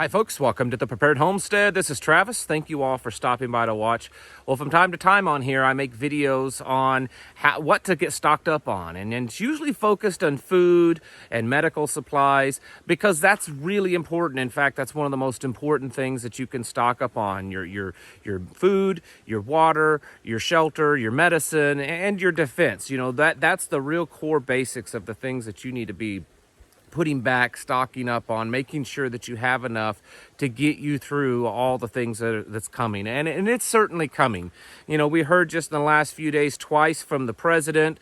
Hi folks, welcome to the Prepared Homestead. This is Travis. Thank you all for stopping by to watch. Well, from time to time on here, I make videos on what to get stocked up on. And it's usually focused on food and medical supplies because that's really important. In fact, that's one of the most important things that you can stock up on. Your food, your water, your shelter, your medicine, and your defense. You know, that's the real core basics of the things that you need to be putting back, stocking up on, making sure that you have enough to get you through all the things that's coming. And it's certainly coming. You know, we heard just in the last few days twice from the president.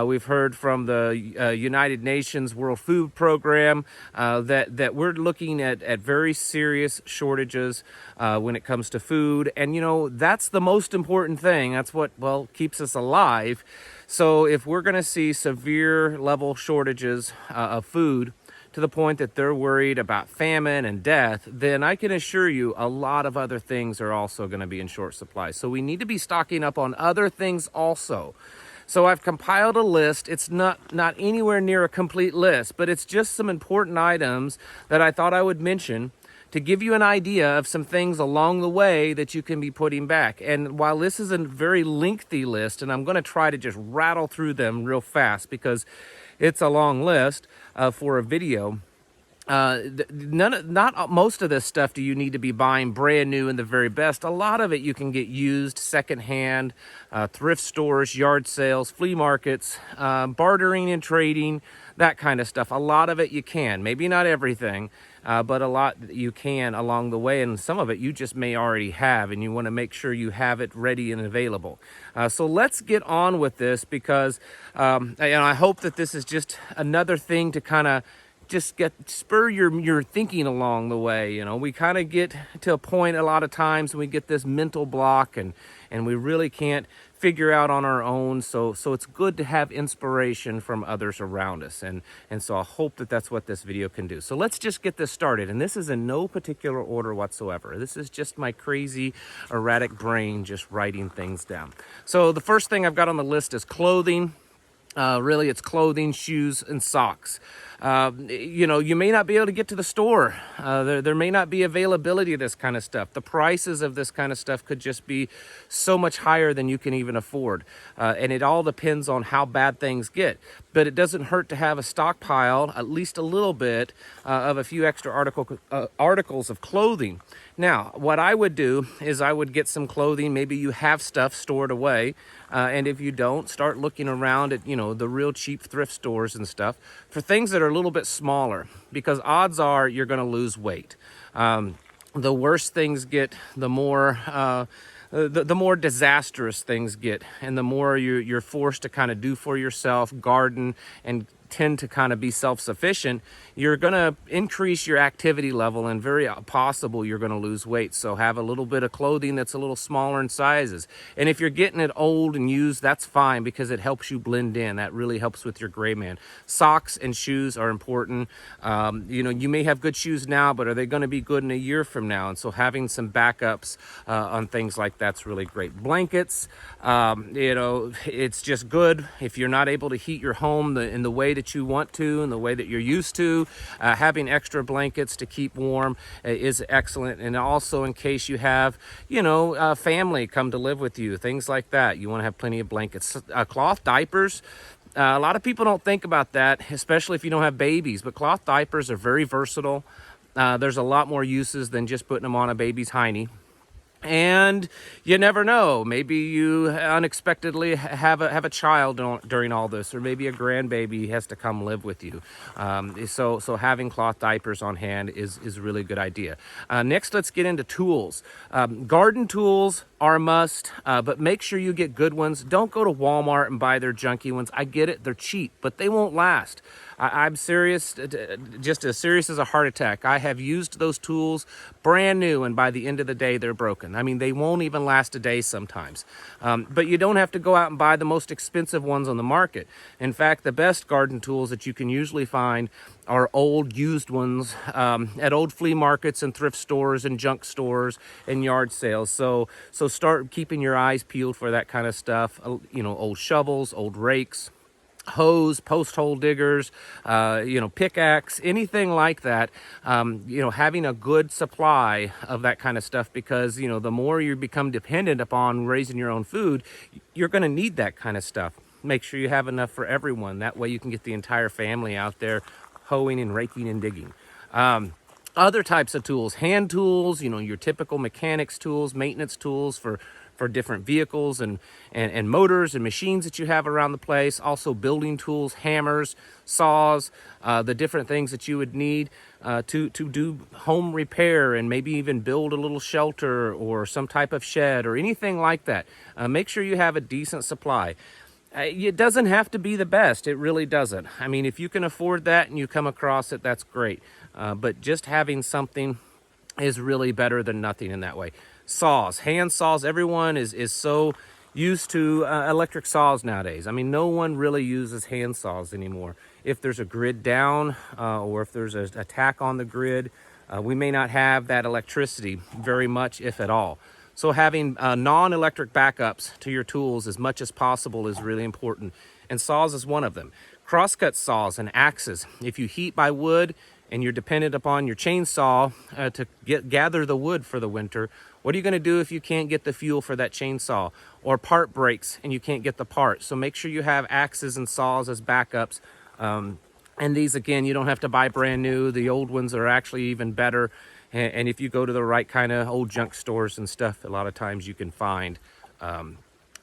We've heard from the United Nations World Food Program that we're looking at very serious shortages when it comes to food. And, you know, that's the most important thing. That's what, well, keeps us alive. So if we're going to see severe level shortages of food to the point that they're worried about famine and death, then I can assure you a lot of other things are also going to be in short supply. So we need to be stocking up on other things also. So I've compiled a list. It's not anywhere near a complete list, but it's just some important items that I thought I would mention to give you an idea of some things along the way that you can be putting back. And while this is a very lengthy list, and I'm going to try to just rattle through them real fast because it's a long list for a video, not most of this stuff do you need to be buying brand new and the very best. A lot of it you can get used, secondhand, thrift stores, yard sales, flea markets, bartering and trading, that kind of stuff. A lot of it you can, maybe not everything, but a lot you can along the way, and some of it you just may already have, and you want to make sure you have it ready and available. So let's get on with this because and I hope that this is just another thing to kind of just spur your thinking along the way. You know, we kind of get to a point a lot of times when we get this mental block and we really can't figure out on our own. So it's good to have inspiration from others around us. And so I hope that that's what this video can do. So let's just get this started. And this is in no particular order whatsoever. This is just my crazy, erratic brain just writing things down. So the first thing I've got on the list is clothing. Really, it's clothing, shoes, and socks. You know, you may not be able to get to the store. There may not be availability of this kind of stuff. The prices of this kind of stuff could just be so much higher than you can even afford. And it all depends on how bad things get. But it doesn't hurt to have a stockpile, at least a little bit, of a few extra articles of clothing. Now, what I would do is I would get some clothing. Maybe you have stuff stored away. And if you don't, start looking around at, you know, the real cheap thrift stores and stuff for things that are a little bit smaller, because odds are you're going to lose weight. The worse things get, the more the more disastrous things get, and the more you're forced to kind of do for yourself, garden, and tend to kind of be self-sufficient, you're going to increase your activity level, and very possible you're going to lose weight. So have a little bit of clothing that's a little smaller in sizes. And if you're getting it old and used, that's fine because it helps you blend in. That really helps with your gray man. Socks and shoes are important. You know, you may have good shoes now, but are they going to be good in a year from now? And so having some backups on things like that's really great. Blankets, you know, it's just good if you're not able to heat your home in the way that you want to and the way that you're used to. Having extra blankets to keep warm is excellent. And also in case you have, you know, family come to live with you, things like that, you want to have plenty of blankets. Cloth diapers. A lot of people don't think about that, especially if you don't have babies, but cloth diapers are very versatile. There's a lot more uses than just putting them on a baby's hiney. And you never know, maybe you unexpectedly have a child during all this, or maybe a grandbaby has to come live with you. So having cloth diapers on hand is really a good idea. Next, let's get into tools. Garden tools are a must, but make sure you get good ones. Don't go to Walmart and buy their junky ones. I get it, they're cheap, but they won't last. I'm serious, just as serious as a heart attack. I have used those tools brand new, and by the end of the day, they're broken. I mean, they won't even last a day sometimes. But you don't have to go out and buy the most expensive ones on the market. In fact, the best garden tools that you can usually find are old, used ones at old flea markets and thrift stores and junk stores and yard sales. So start keeping your eyes peeled for that kind of stuff. You know, old shovels, old rakes. hose, post hole diggers, pickaxe, anything like that. Having a good supply of that kind of stuff, because, the more you become dependent upon raising your own food, you're going to need that kind of stuff. Make sure you have enough for everyone. That way you can get the entire family out there hoeing and raking and digging. Other types of tools, hand tools, your typical mechanics tools, maintenance tools for different vehicles and motors and machines that you have around the place. Also building tools, hammers, saws, the different things that you would need to do home repair and maybe even build a little shelter or some type of shed or anything like that. Make sure you have a decent supply. It doesn't have to be the best. It really doesn't. I mean, if you can afford that and you come across it, that's great. But just having something is really better than nothing in that way. Saws, hand saws. Everyone is so used to electric saws nowadays. I mean, no one really uses hand saws anymore. If there's a grid down or if there's an attack on the grid, we may not have that electricity very much, if at all. So having non-electric backups to your tools as much as possible is really important. And saws is one of them. Crosscut saws and axes. If you heat by wood and you're dependent upon your chainsaw to gather the wood for the winter, what are you going to do if you can't get the fuel for that chainsaw? Or part breaks and you can't get the part? So make sure you have axes and saws as backups. And these, again, you don't have to buy brand new. The old ones are actually even better. And if you go to the right kind of old junk stores and stuff, a lot of times you can find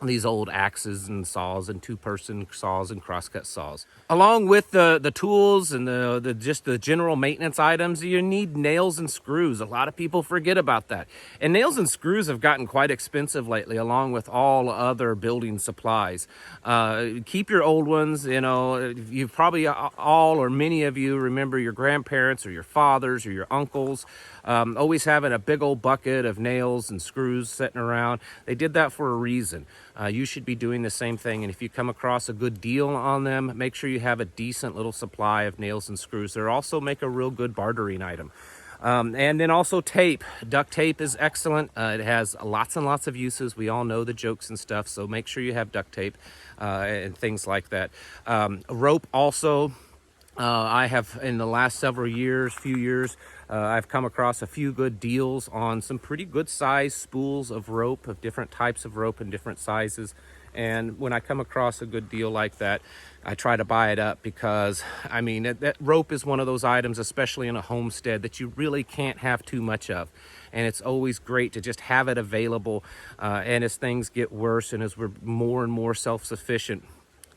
these old axes and saws and two-person saws and crosscut saws. Along with the tools and just the general maintenance items, you need nails and screws. A lot of people forget about that. And nails and screws have gotten quite expensive lately, along with all other building supplies. Keep your old ones. You probably all or many of you remember your grandparents or your fathers or your uncles always having a big old bucket of nails and screws sitting around. They did that for a reason. You should be doing the same thing. And if you come across a good deal on them, make sure you have a decent little supply of nails and screws. They also make a real good bartering item. And then also tape. Duct tape is excellent. It has lots and lots of uses. We all know the jokes and stuff, so make sure you have duct tape and things like that. Rope also. I have, in the last few years, I've come across a few good deals on some pretty good size spools of rope, of different types of rope and different sizes. And when I come across a good deal like that, I try to buy it up, because, I mean, that rope is one of those items, especially in a homestead, that you really can't have too much of. And it's always great to just have it available. And as things get worse and as we're more and more self-sufficient,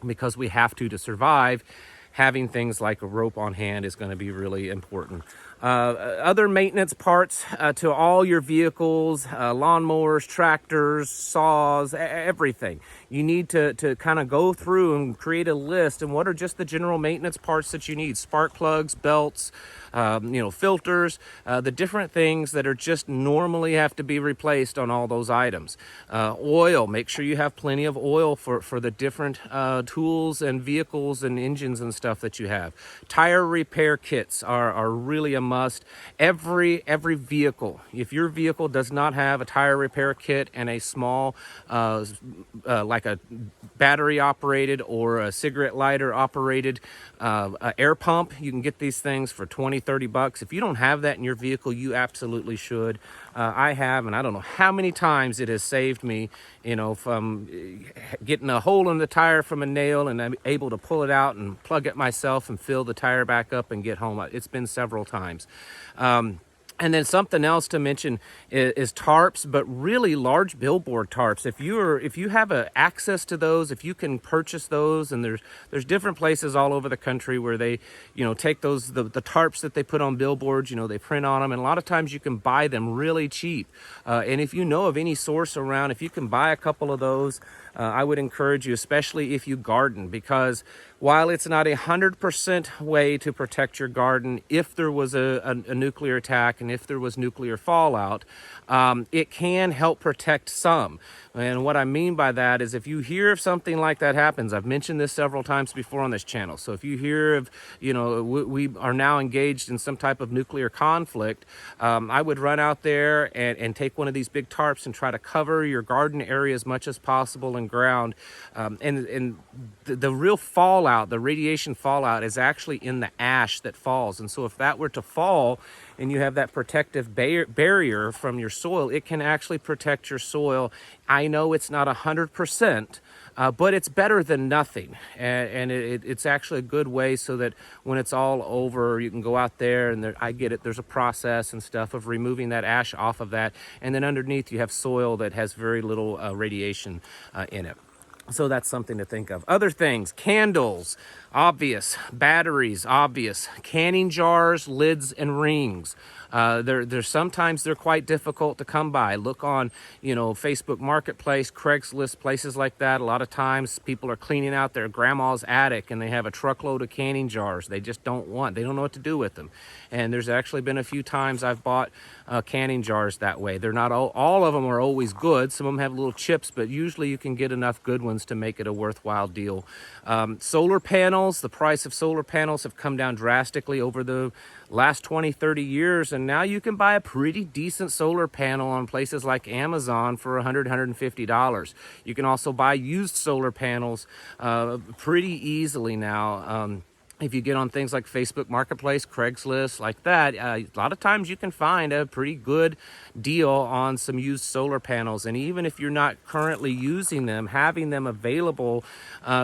because we have to survive, having things like a rope on hand is going to be really important. Other maintenance parts to all your vehicles, lawnmowers, tractors, saws, everything. You need to kind of go through and create a list, and what are just the general maintenance parts that you need. Spark plugs, belts, filters, the different things that are just normally have to be replaced on all those items. Oil, make sure you have plenty of oil for the different tools and vehicles and engines and stuff that you have. Tire repair kits are really a must. Every vehicle, if your vehicle does not have a tire repair kit and a small like a battery operated or a cigarette lighter operated air pump, you can get these things for $20-30. If you don't have that in your vehicle, you absolutely should. I have, and I don't know how many times it has saved me, from getting a hole in the tire from a nail, and I'm able to pull it out and plug it myself and fill the tire back up and get home. It's been several times. And then something else to mention is tarps, but really large billboard tarps. If you have access to those, if you can purchase those, and there's different places all over the country where they, take those the tarps that they put on billboards, they print on them, and a lot of times you can buy them really cheap. And if you know of any source around, if you can buy a couple of those, I would encourage you, especially if you garden, because while it's not 100% way to protect your garden, if there was a nuclear attack and if there was nuclear fallout, it can help protect some. And what I mean by that is if you hear of something like that happens, I've mentioned this several times before on this channel. So if you hear of, we are now engaged in some type of nuclear conflict, I would run out there and take one of these big tarps and try to cover your garden area as much as possible in ground. And the real fallout, the radiation fallout, is actually in the ash that falls. And so if that were to fall and you have that protective barrier from your soil, it can actually protect your soil. I know it's not 100%, but it's better than nothing. And it's actually a good way so that when it's all over, you can go out there and I get it, there's a process and stuff of removing that ash off of that. And then underneath you have soil that has very little radiation in it. So that's something to think of. Other things, candles, obvious. Batteries, obvious. Canning jars, lids, and rings. Sometimes they're quite difficult to come by. Look on, Facebook Marketplace, Craigslist, places like that. A lot of times people are cleaning out their grandma's attic and they have a truckload of canning jars. They just don't know what to do with them. And there's actually been a few times I've bought canning jars that way. They're not all of them are always good. Some of them have little chips, but usually you can get enough good ones to make it a worthwhile deal. Solar panels, the price of solar panels have come down drastically over the last 20-30 years, and now you can buy a pretty decent solar panel on places like Amazon for $150. You can also buy used solar panels pretty easily now. If you get on things like Facebook Marketplace, Craigslist, like that, a lot of times you can find a pretty good deal on some used solar panels. And even if you're not currently using them, having them available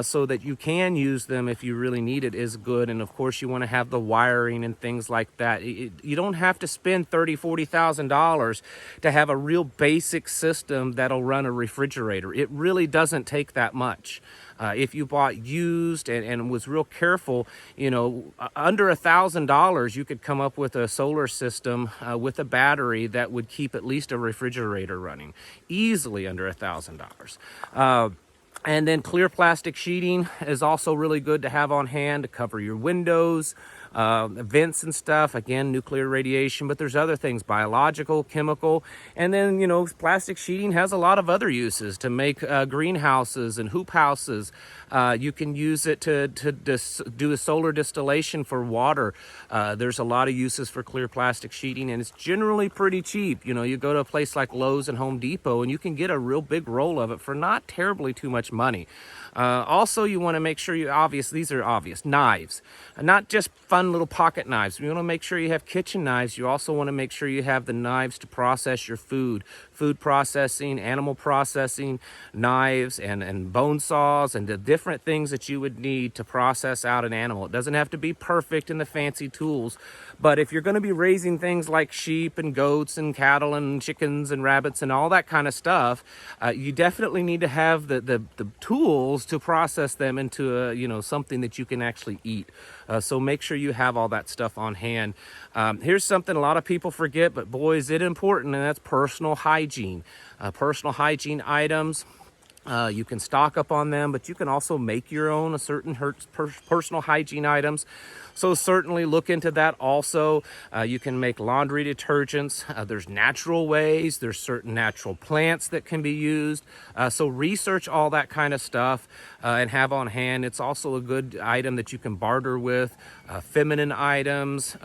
so that you can use them if you really need it is good. And of course, you want to have the wiring and things like that. You don't have to spend $30,000-$40,000 to have a real basic system that'll run a refrigerator. It really doesn't take that much. If you bought used and was real careful, under $1,000, you could come up with a solar system with a battery that would keep at least a refrigerator running, easily under $1,000. And then clear plastic sheeting is also really good to have on hand to cover your windows, vents and stuff. Again, nuclear radiation, but there's other things, biological, chemical. And then, plastic sheeting has a lot of other uses to make greenhouses and hoop houses. You can use it to do a solar distillation for water. There's a lot of uses for clear plastic sheeting, and it's generally pretty cheap. You go to a place like Lowe's and Home Depot, and you can get a real big roll of it for not terribly too much money. Also, you want to make sure these are obvious, knives, not just fun little pocket knives. You want to make sure you have kitchen knives. You also want to make sure you have the knives to process your food processing, animal processing, knives and bone saws and the different things that you would need to process out an animal. It doesn't have to be perfect in the fancy tools, but if you're going to be raising things like sheep and goats and cattle and chickens and rabbits and all that kind of stuff, you definitely need to have the tools to process them into something that you can actually eat. So make sure you have all that stuff on hand. Here's something a lot of people forget, but boy, is it important, and that's personal hygiene. Personal hygiene items. You can stock up on them, but you can also make your own certain personal hygiene items. So certainly look into that also. You can make laundry detergents. There's natural ways. There's certain natural plants that can be used. So research all that kind of stuff and have on hand. It's also a good item that you can barter with. Feminine items.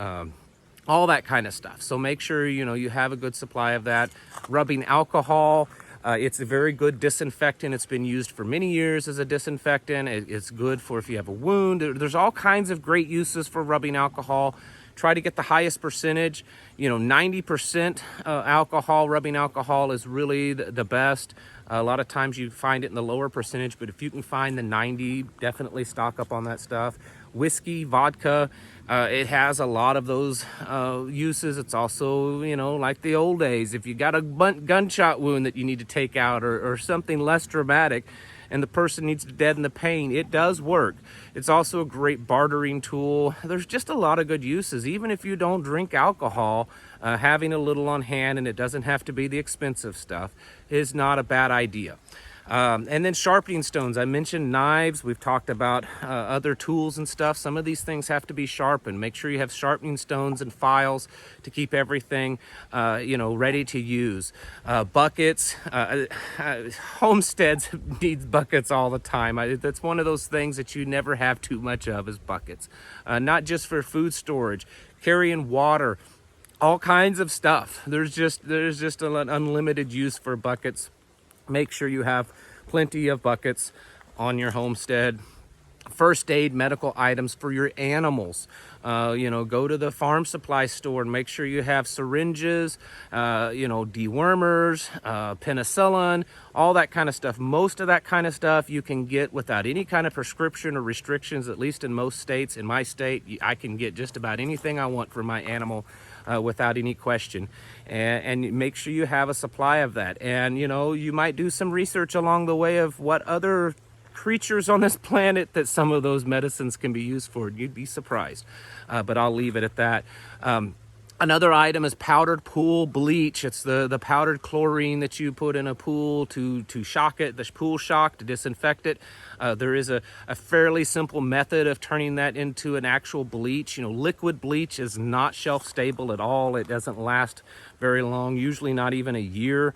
All that kind of stuff. So make sure you have a good supply of that. Rubbing alcohol. It's a very good disinfectant. It's been used for many years as a disinfectant. It's good for if you have a wound. There's all kinds of great uses for rubbing alcohol. Try to get the highest percentage. 90% alcohol, rubbing alcohol is really the best. A lot of times you find it in the lower percentage, but if you can find the 90, definitely stock up on that stuff. Whiskey, vodka, it has a lot of those uses. It's also, like the old days, if you got a gunshot wound that you need to take out or something less dramatic and the person needs to deaden the pain, it does work. It's also a great bartering tool. There's just a lot of good uses. Even if you don't drink alcohol, having a little on hand, and it doesn't have to be the expensive stuff, is not a bad idea. And then sharpening stones. I mentioned knives. We've talked about other tools and stuff. Some of these things have to be sharpened. Make sure you have sharpening stones and files to keep everything, ready to use. Buckets. Homesteads needs buckets all the time. That's one of those things that you never have too much of, is buckets. Not just for food storage, carrying water, all kinds of stuff. There's just an unlimited use for buckets. Make sure you have plenty of buckets on your homestead. First aid medical items for your animals. Go to the farm supply store and make sure you have syringes, dewormers, penicillin, all that kind of stuff. Most of that kind of stuff you can get without any kind of prescription or restrictions, at least in most states. In my state, I can get just about anything I want for my animal without any question. And make sure you have a supply of that. And, you might do some research along the way of what other creatures on this planet that some of those medicines can be used for. You'd be surprised, but I'll leave it at that. Another item is powdered pool bleach. It's the powdered chlorine that you put in a pool to shock it, the pool shock, to disinfect it. There is a fairly simple method of turning that into an actual bleach. Liquid bleach is not shelf stable at all. It doesn't last very long, usually not even a year.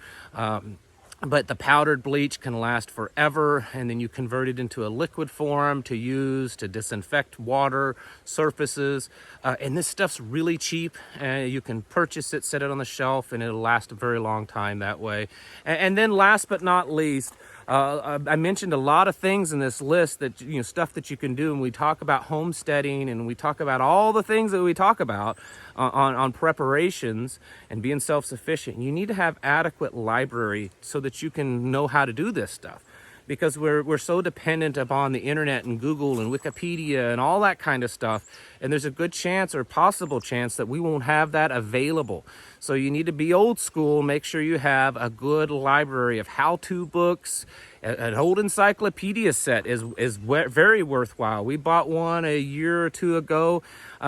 But the powdered bleach can last forever, and then you convert it into a liquid form to use to disinfect water, surfaces, and this stuff's really cheap. You can purchase it, set it on the shelf, and it'll last a very long time that way. And then last but not least, I mentioned a lot of things in this list that, stuff that you can do, and we talk about homesteading, and we talk about all the things that we talk about on preparations and being self-sufficient. You need to have adequate library so that you can know how to do this stuff, because we're so dependent upon the internet and Google and Wikipedia and all that kind of stuff, and there's a good chance or possible chance that we won't have that available. So you need to be old school. Make sure you have a good library of how-to books. An old encyclopedia set is very worthwhile. We bought one a year or two ago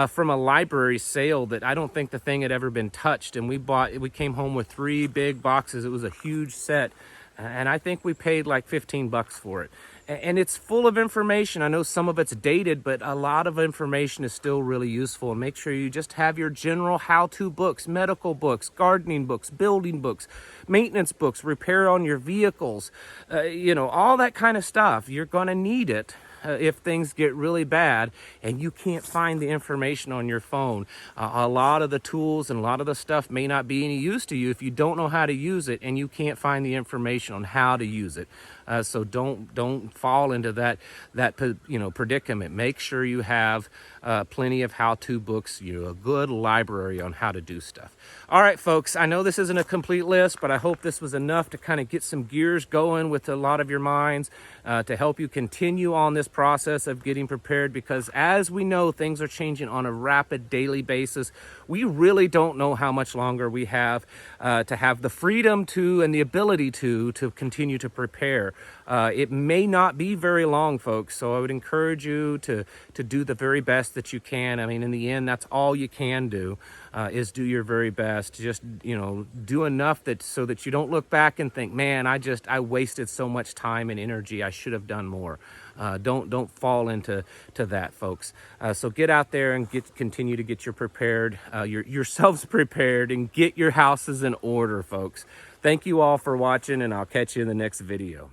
from a library sale that I don't think the thing had ever been touched, and we came home with 3 big boxes. It was a huge set, and I think we paid like $15 for it. And it's full of information. I know some of it's dated, but a lot of information is still really useful. And make sure you just have your general how-to books, medical books, gardening books, building books, maintenance books, repair on your vehicles, all that kind of stuff. You're gonna need it if things get really bad and you can't find the information on your phone. A lot of the tools and a lot of the stuff may not be any use to you if you don't know how to use it and you can't find the information on how to use it. So don't fall into that predicament. Make sure you have plenty of how-to books, a good library on how to do stuff. All right, folks, I know this isn't a complete list, but I hope this was enough to kind of get some gears going with a lot of your minds, to help you continue on this process of getting prepared, because as we know, things are changing on a rapid daily basis. We really don't know how much longer we have to have the freedom to and the ability to continue to prepare. It may not be very long, folks, so I would encourage you to do the very best that you can. I mean, in the end, that's all you can do, is do your very best. Just, do enough so that you don't look back and think, man, I wasted so much time and energy. I should have done more. Don't fall into that, folks. So get out there and continue to get yourselves prepared and get your houses in order, folks. Thank you all for watching, and I'll catch you in the next video.